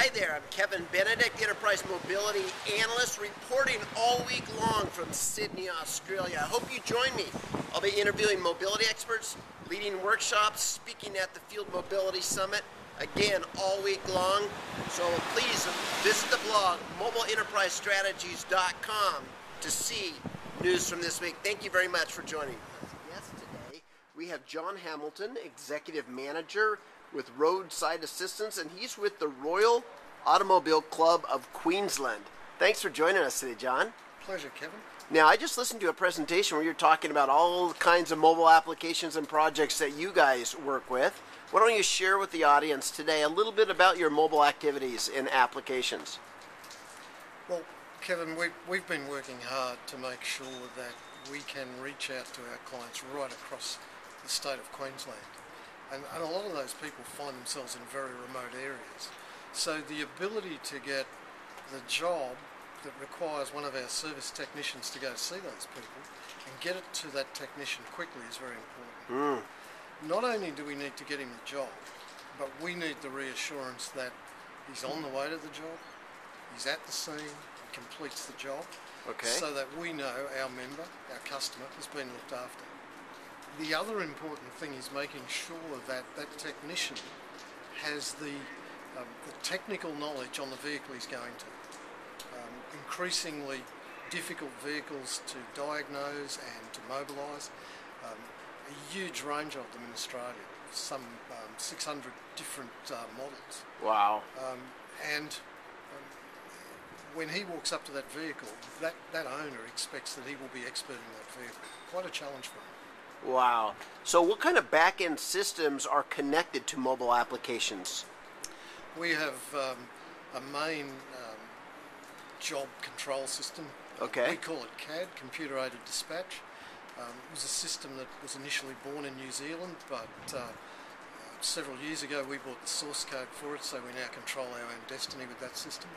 Hi there, I'm Kevin Benedict, Enterprise Mobility Analyst, reporting all week long from Sydney, Australia. I hope you join me. I'll be interviewing mobility experts, leading workshops, speaking at the Field Mobility Summit, again, all week long. So please visit the blog, mobileenterprisestrategies.com, to see news from this week. Thank you very much for joining. Yes, today we have John Hamilton, Executive Manager with Roadside Assistance, and he's with the Royal Automobile Club of Queensland. Thanks for joining us today, John. Pleasure, Kevin. Now, I just listened to a presentation where you're talking about all kinds of mobile applications and projects that you guys work with. Why don't you share with the audience today a little bit about your mobile activities and applications? Well, Kevin, we've been working hard to make sure that we can reach out to our clients right across the state of Queensland. And a lot of those people find themselves in very remote areas. So the ability to get the job that requires one of our service technicians to go see those people and get it to that technician quickly is very important. Not only do we need to get him the job, but we need the reassurance that he's on the way to the job, he's at the scene, he completes the job, so that we know our member, our customer, has been looked after. The other important thing is making sure that that technician has the technical knowledge on the vehicle he's going to. Increasingly difficult vehicles to diagnose and to mobilise. A huge range of them in Australia, some 600 different models. Wow. When he walks up to that vehicle, that owner expects that he will be expert in that vehicle. Quite a challenge for him. Wow. So what kind of back-end systems are connected to mobile applications? We have a main job control system. We call it CAD, Computer Aided Dispatch. It was a system that was initially born in New Zealand, but several years ago we bought the source code for it, so we now control our own destiny with that system.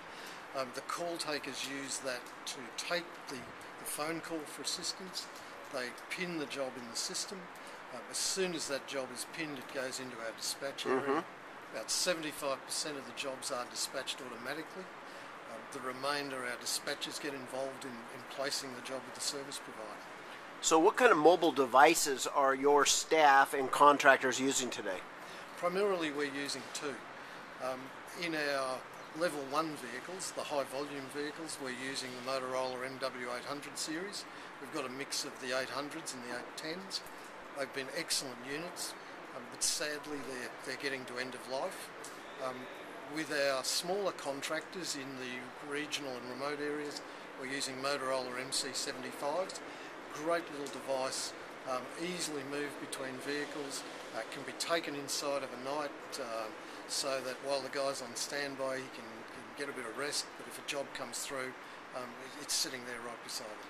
The call takers use that to take the phone call for assistance. They pin the job in the system. As soon as that job is pinned, it goes into our dispatch area. About 75% of the jobs are dispatched automatically. The remainder, our dispatchers get involved in placing the job with the service provider. So what kind of mobile devices are your staff and contractors using today? Primarily we're using two. In our Level 1 vehicles, the high volume vehicles, we're using the Motorola MW800 series. We've got a mix of the 800s and the 810s. They've been excellent units, but sadly they're getting to end of life. With our smaller contractors in the regional and remote areas, we're using Motorola MC75s. Great little device, easily moved between vehicles, can be taken inside of a night so that while the guy's on standby he can get a bit of rest, but if a job comes through, it's sitting there right beside him.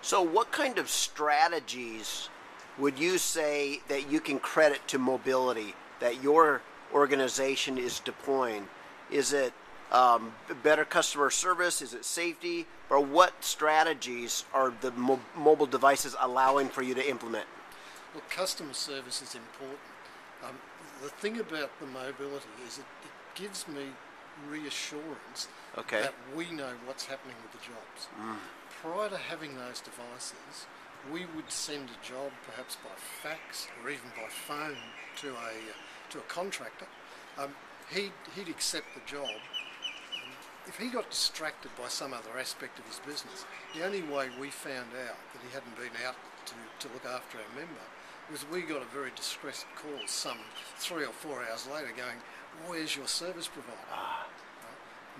So what kind of strategies would you say that you can credit to mobility that your organization is deploying? Is it better customer service? Is it safety? Or what strategies are the mobile devices allowing for you to implement? Well, customer service is important. The thing about the mobility is it gives me reassurance that we know what's happening with the jobs. Prior to having those devices, we would send a job perhaps by fax or even by phone to a contractor. He'd accept the job. If he got distracted by some other aspect of his business, the only way we found out that he hadn't been out to look after our member was we got a very distressed call some 3 or 4 hours later going, "Where's your service provider?"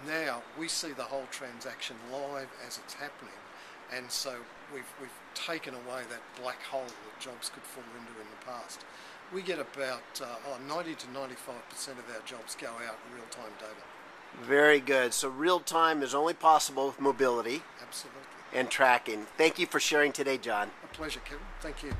Now we see the whole transaction live as it's happening, and so we've taken away that black hole that jobs could fall into in the past. We get about 90 to 95% of our jobs go out in real-time data. Very good. So real-time is only possible with mobility. Absolutely. And tracking. Thank you for sharing today, John. A pleasure, Kevin. Thank you.